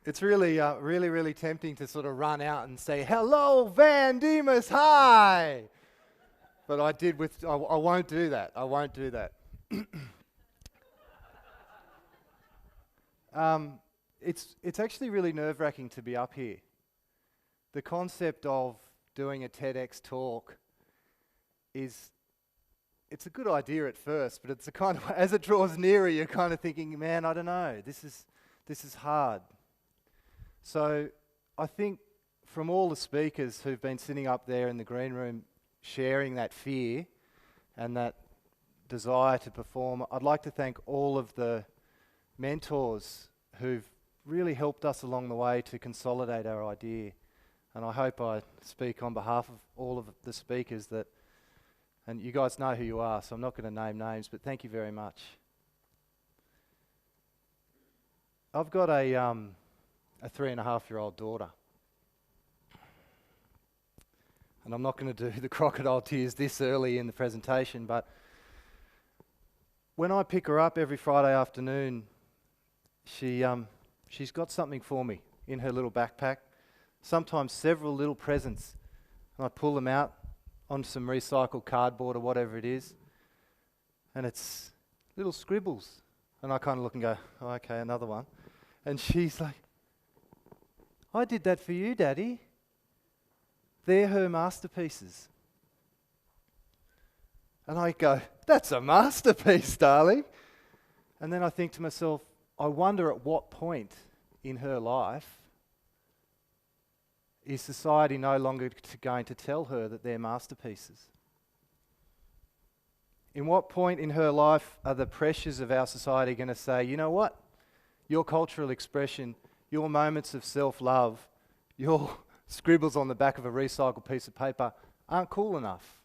It's really tempting to sort of run out and say, "Hello, Van Diemus, hi!" But I won't do that. I won't do that. It's actually really nerve-wracking to be up here. The concept of doing a TEDx talk it's a good idea at first, but it's a kind of, as it draws nearer, you're kind of thinking, man, I don't know, this is hard. So I think from all the speakers who've been sitting up there in the green room sharing that fear and that desire to perform, I'd like to thank all of the mentors who've really helped us along the way to consolidate our idea. And I hope I speak on behalf of all of the speakers that, and you guys know who you are, so I'm not going to name names, but thank you very much. I've got a 3.5-year-old daughter. And I'm not going to do the crocodile tears this early in the presentation, but when I pick her up every Friday afternoon, she's got something for me in her little backpack, sometimes several little presents, and I pull them out on some recycled cardboard or whatever it is, and it's little scribbles. And I kind of look and go, oh, okay, another one. And she's like, I did that for you, Daddy. They're her masterpieces. And I go, that's a masterpiece, darling. And then I think to myself, I wonder at what point in her life is society no longer going to tell her that they're masterpieces? In what point in her life are the pressures of our society going to say, you know what? Your cultural expression, your moments of self-love, your scribbles on the back of a recycled piece of paper aren't cool enough.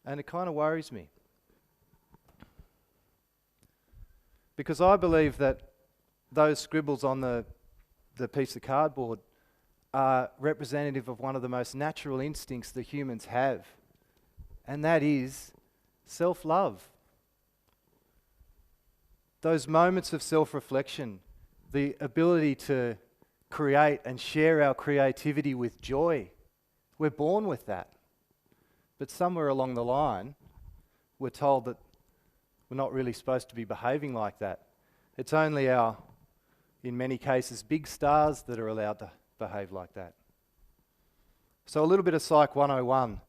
And it kind of worries me. Because I believe that those scribbles on the piece of cardboard are representative of one of the most natural instincts that humans have, and that is self-love. Those moments of self-reflection, the ability to create and share our creativity with joy, we're born with that. But somewhere along the line, we're told that we're not really supposed to be behaving like that. It's only our, in many cases, big stars that are allowed to behave like that. So a little bit of Psych 101.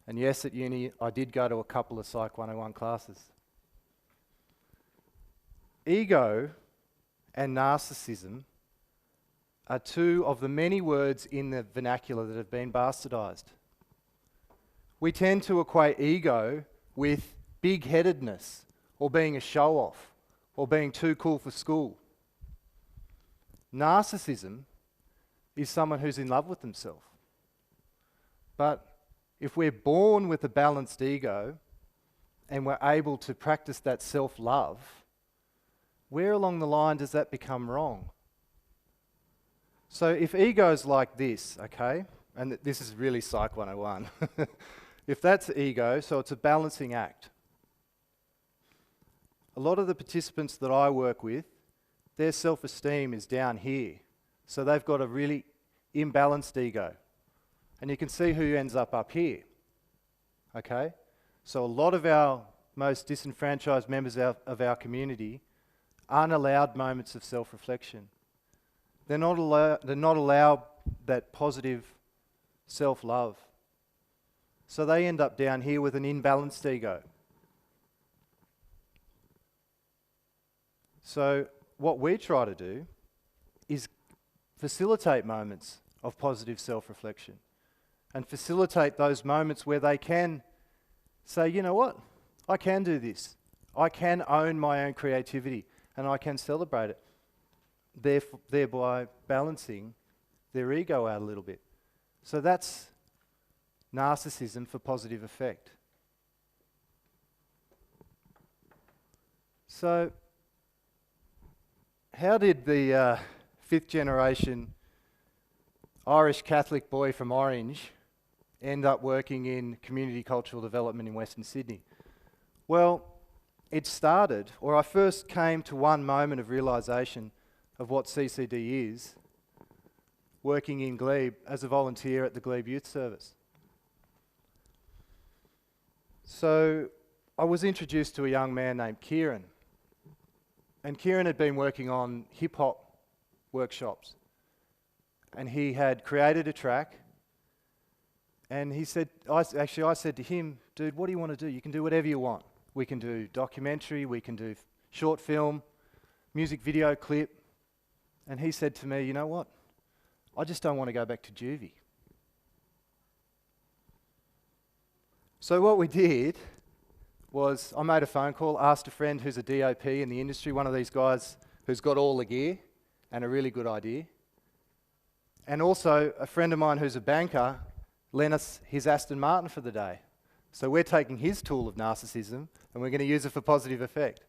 And yes, at uni, I did go to a couple of Psych 101 classes. Ego and narcissism are two of the many words in the vernacular that have been bastardized. We tend to equate ego with big-headedness, or being a show-off, or being too cool for school. Narcissism is someone who's in love with themselves. But if we're born with a balanced ego and we're able to practice that self-love, where along the line does that become wrong? So if ego's like this, okay, and this is really Psych 101, if that's ego, so it's a balancing act. A lot of the participants that I work with, their self-esteem is down here. So they've got a really imbalanced ego. And you can see who ends up here. Okay? So a lot of our most disenfranchised members of our community aren't allowed moments of self-reflection. They're not allowed that positive self-love. So they end up down here with an imbalanced ego. So what we try to do is facilitate moments of positive self-reflection and facilitate those moments where they can say, you know what, I can do this. I can own my own creativity and I can celebrate it, thereby balancing their ego out a little bit. So that's narcissism for positive effect. So how did the fifth generation Irish Catholic boy from Orange end up working in community cultural development in Western Sydney? Well, it started, or I first came to one moment of realisation of what CCD is, working in Glebe as a volunteer at the Glebe Youth Service. So I was introduced to a young man named Kieran. And Kieran had been working on hip-hop workshops. And he had created a track. And he said, I said to him, dude, what do you want to do? You can do whatever you want. We can do documentary, we can do short film, music video clip. And he said to me, you know what? I just don't want to go back to juvie. So what we did was I made a phone call, asked a friend who's a DOP in the industry, one of these guys who's got all the gear and a really good idea. And also a friend of mine who's a banker lent us his Aston Martin for the day. So we're taking his tool of narcissism and we're going to use it for positive effect.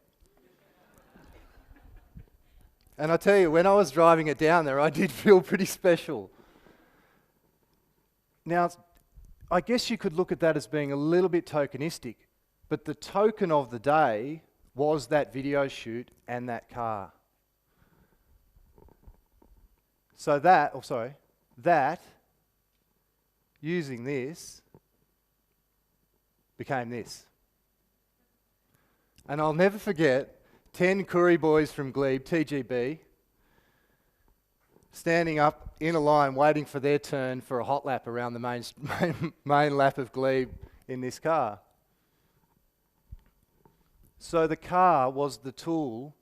And I tell you, when I was driving it down there, I did feel pretty special. Now, I guess you could look at that as being a little bit tokenistic, but the token of the day was that video shoot and that car. So that, using this, became this. And I'll never forget 10 Koori boys from Glebe, TGB, standing up in a line waiting for their turn for a hot lap around the main lap of Glebe in this car. So the car was the tool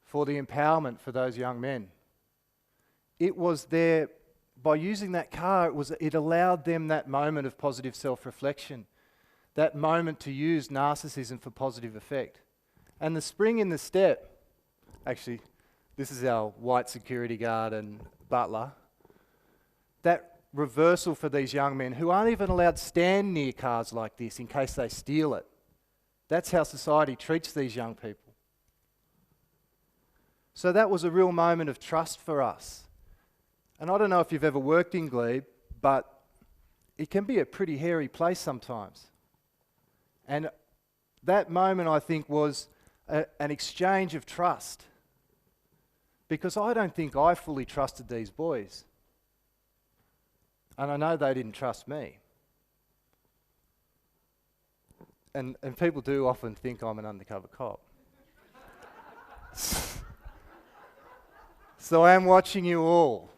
for the empowerment for those young men. It was there, by using that car, it allowed them that moment of positive self-reflection, that moment to use narcissism for positive effect. And the spring in the step, actually, this is our white security guard and butler, that reversal for these young men who aren't even allowed to stand near cars like this in case they steal it. That's how society treats these young people. So that was a real moment of trust for us. And I don't know if you've ever worked in Glebe, but it can be a pretty hairy place sometimes. And that moment, I think, was an exchange of trust. Because I don't think I fully trusted these boys. And I know they didn't trust me. And people do often think I'm an undercover cop. So I am watching you all.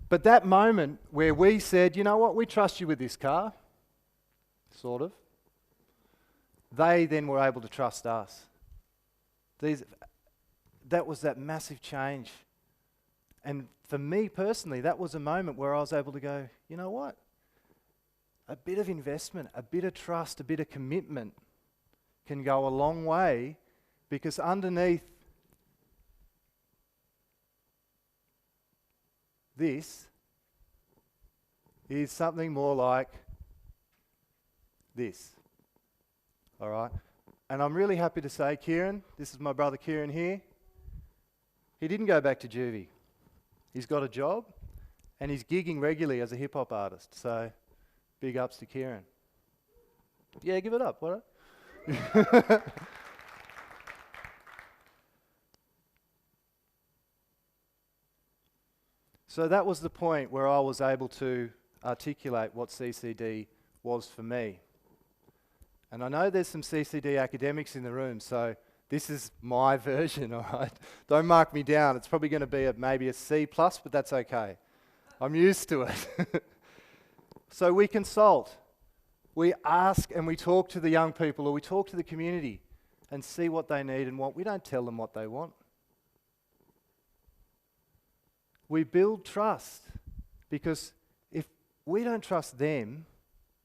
But that moment where we said, you know what, we trust you with this car, sort of, they then were able to trust us. That was that massive change. And for me personally, that was a moment where I was able to go, you know what? A bit of investment, a bit of trust, a bit of commitment can go a long way, because underneath this is something more like this. All right? And I'm really happy to say, Kieran, this is my brother Kieran here, he didn't go back to juvie. He's got a job and he's gigging regularly as a hip-hop artist. So big ups to Kieran. Yeah, give it up. What? So that was the point where I was able to articulate what CCD was for me. And I know there's some CCD academics in the room, so this is my version, all right? Don't mark me down. It's probably going to be maybe a C+, but that's okay. I'm used to it. So we consult. We ask and we talk to the young people, or we talk to the community and see what they need and want. We don't tell them what they want. We build trust, because if we don't trust them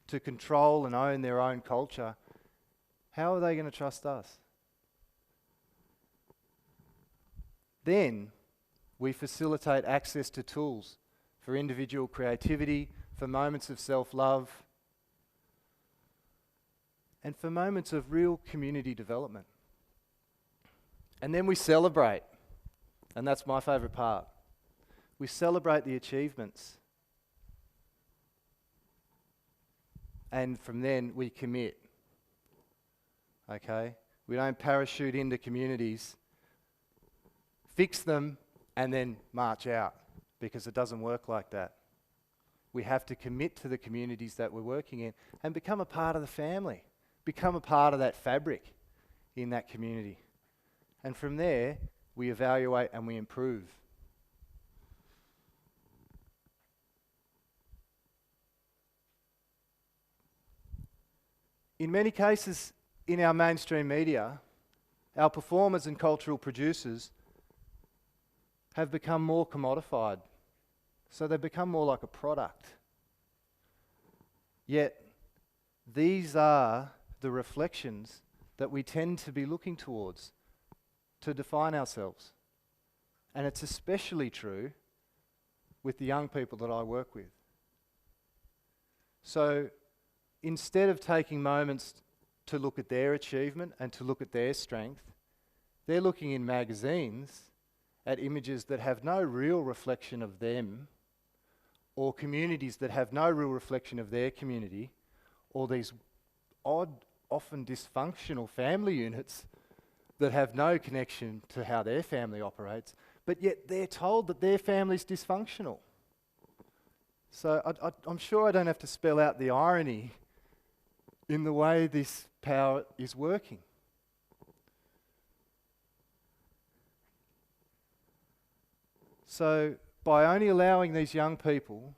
to control and own their own culture, how are they going to trust us? Then we facilitate access to tools for individual creativity, for moments of self-love, and for moments of real community development. And then we celebrate, and that's my favourite part. We celebrate the achievements. And from then we commit. okay? We don't parachute into communities, fix them, and then march out, because it doesn't work like that. We have to commit to the communities that we're working in and become a part of the family, become a part of that fabric in that community. And from there, we evaluate and we improve. In many cases, in our mainstream media, our performers and cultural producers have become more commodified. So they've become more like a product. Yet, these are the reflections that we tend to be looking towards to define ourselves. And it's especially true with the young people that I work with. So, instead of taking moments to look at their achievement and to look at their strength, they're looking in magazines at images that have no real reflection of them, or communities that have no real reflection of their community, or these odd, often dysfunctional family units that have no connection to how their family operates, but yet they're told that their family's dysfunctional. So I'm sure I don't have to spell out the irony in the way this power is working. So, by only allowing these young people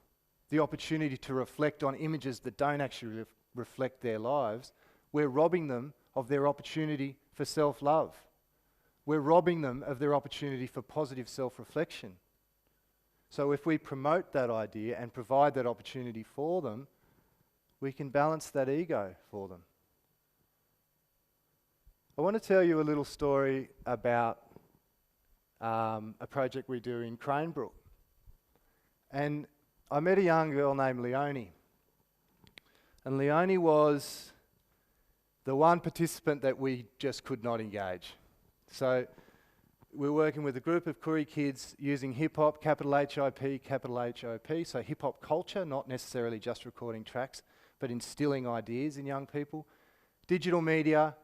the opportunity to reflect on images that don't actually reflect their lives, we're robbing them of their opportunity for self-love. We're robbing them of their opportunity for positive self-reflection. So if we promote that idea and provide that opportunity for them, we can balance that ego for them. I want to tell you a little story about a project we do in Cranbrook. And I met a young girl named Leonie. And Leonie was the one participant that we just could not engage. So we're working with a group of Koori kids using hip-hop, capital H-I-P, capital H-O-P, so hip-hop culture, not necessarily just recording tracks, but instilling ideas in young people, digital media,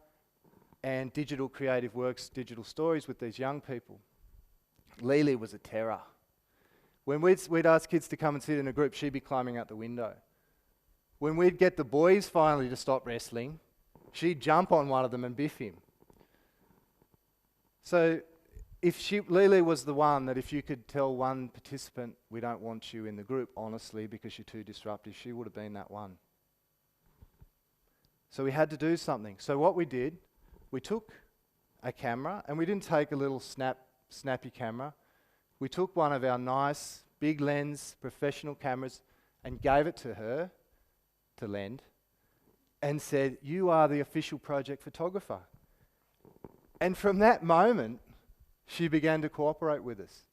and digital creative works, digital stories with these young people. Lily was a terror. When we'd ask kids to come and sit in a group, she'd be climbing out the window. When we'd get the boys finally to stop wrestling, she'd jump on one of them and biff him. So Lily was the one that if you could tell one participant, we don't want you in the group, honestly, because you're too disruptive, she would have been that one. So we had to do something. So what we did, we took a camera, and we didn't take a little snappy camera. We took one of our nice, big lens, professional cameras and gave it to her to lend and said, "You are the official project photographer." And from that moment, she began to cooperate with us.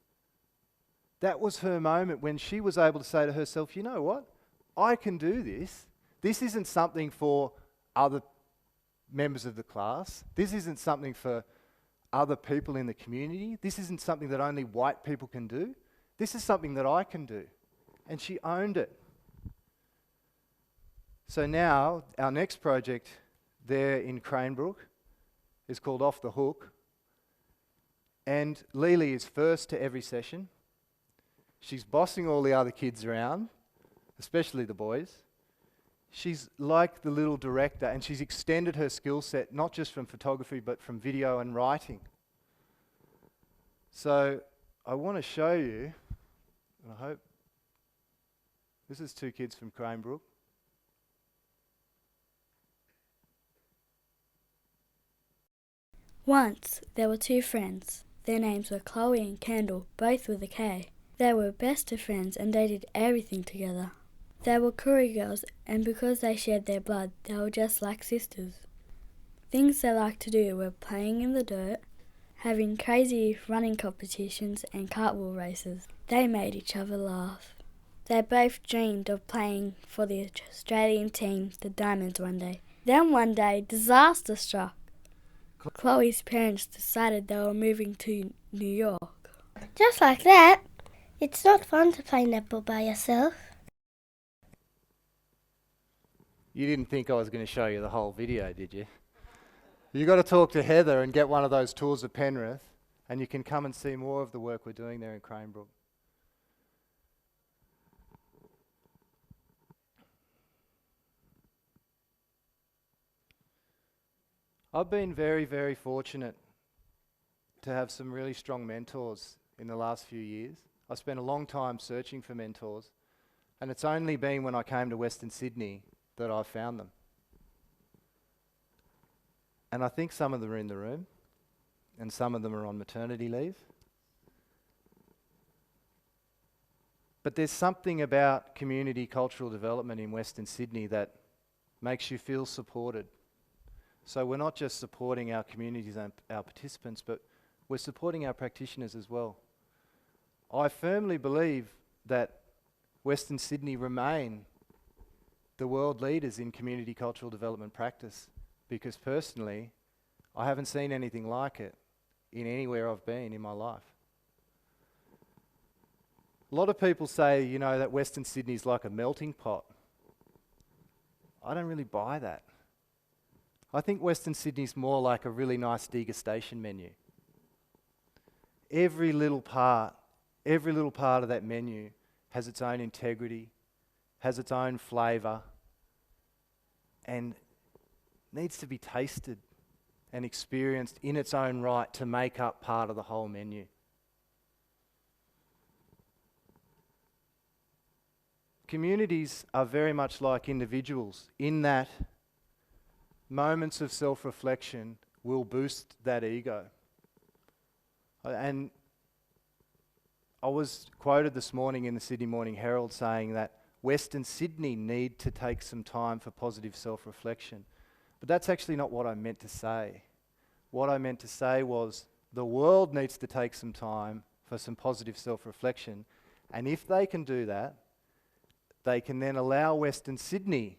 That was her moment when she was able to say to herself, "You know what? I can do this. This isn't something for other members of the class. This isn't something for other people in the community. This isn't something that only white people can do. This is something that I can do." And she owned it. So now, our next project there in Cranbrook is called Off the Hook. And Lily is first to every session. She's bossing all the other kids around, especially the boys. She's like the little director, and she's extended her skill set, not just from photography, but from video and writing. So I want to show you, and I hope, this is two kids from Cranbrook. Once there were two friends. Their names were Chloe and Kendall, both with a K. They were best of friends and they did everything together. They were Koori girls, and because they shared their blood, they were just like sisters. Things they liked to do were playing in the dirt, having crazy running competitions and cartwheel races. They made each other laugh. They both dreamed of playing for the Australian team, the Diamonds, one day. Then one day, disaster struck. Chloe's parents decided they were moving to New York. Just like that? It's not fun to play netball by yourself. You didn't think I was going to show you the whole video, did you? You've got to talk to Heather and get one of those tours of Penrith, and you can come and see more of the work we're doing there in Cranbrook. I've been very, very fortunate to have some really strong mentors in the last few years. I spent a long time searching for mentors, and it's only been when I came to Western Sydney that I found them. And I think some of them are in the room, and some of them are on maternity leave. But there's something about community cultural development in Western Sydney that makes you feel supported. So we're not just supporting our communities and our participants, but we're supporting our practitioners as well. I firmly believe that Western Sydney remain the world leaders in community cultural development practice, because personally, I haven't seen anything like it in anywhere I've been in my life. A lot of people say, you know, that Western Sydney's like a melting pot. I don't really buy that. I think Western Sydney's more like a really nice degustation menu. Every little part of that menu has its own integrity, has its own flavour, and needs to be tasted and experienced in its own right to make up part of the whole menu. Communities are very much like individuals in that moments of self-reflection will boost that ego. And I was quoted this morning in the Sydney Morning Herald saying that Western Sydney need to take some time for positive self-reflection. But that's actually not what I meant to say. What I meant to say was the world needs to take some time for some positive self-reflection. And if they can do that, they can then allow Western Sydney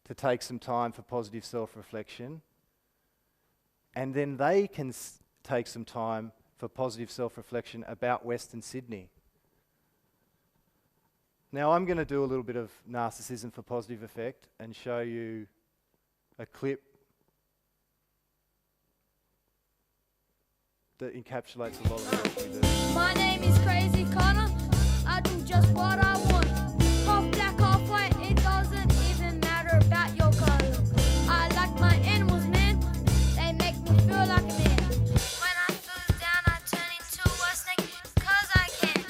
to take some time for positive self-reflection, and then they can take some time for positive self-reflection about Western Sydney. Now I'm going to do a little bit of narcissism for positive effect and show you a clip that encapsulates a lot of the work we do. My name is Crazy Connor, I do just what I want. Half black, half white, it doesn't even matter about your colour. I like my animals, man, they make me feel like a man. When I feel down, I turn into a snake, cause I can.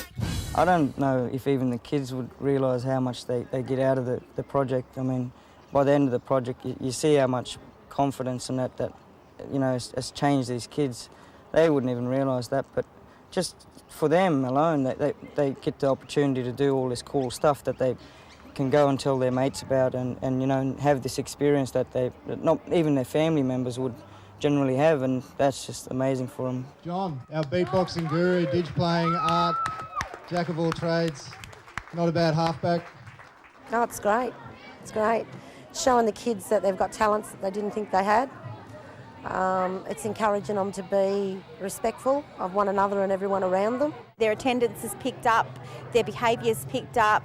I don't know if even the kids would realise how much they get out of the project. I mean, by the end of the project, you see how much confidence and that you know, has changed these kids. They wouldn't even realise that, but just for them alone, they get the opportunity to do all this cool stuff that they can go and tell their mates about, and you know, have this experience that not even their family members would generally have, and that's just amazing for them. John, our beatboxing guru, dig playing, art, jack of all trades, not a bad halfback. No, it's great. It's great. Showing the kids that they've got talents that they didn't think they had. It's encouraging them to be respectful of one another and everyone around them. Their attendance is picked up, their behaviour's picked up,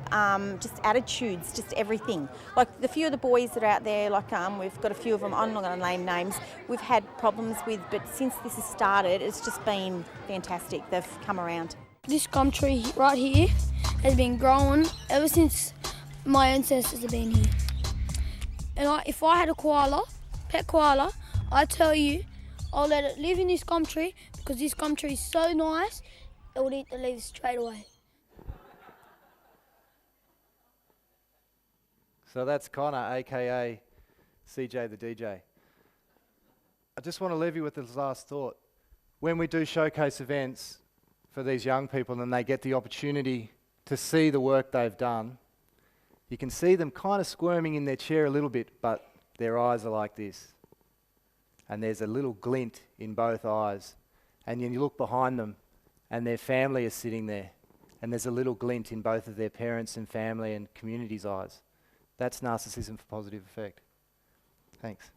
just attitudes, just everything. Like the few of the boys that are out there, like we've got a few of them, I'm not going to name names, we've had problems with, but since this has started, it's just been fantastic. They've come around. This gum tree right here has been growing ever since my ancestors have been here. And if I had a koala, pet koala, I tell you, I'll let it live in this gum tree because this gum tree is so nice, it would eat the leaves straight away. So that's Connor, aka CJ the DJ. I just want to leave you with this last thought. When we do showcase events for these young people and they get the opportunity to see the work they've done, you can see them kind of squirming in their chair a little bit, but their eyes are like this. And there's a little glint in both eyes. And then you look behind them and their family is sitting there. And there's a little glint in both of their parents and family and community's eyes. That's narcissism for positive effect. Thanks.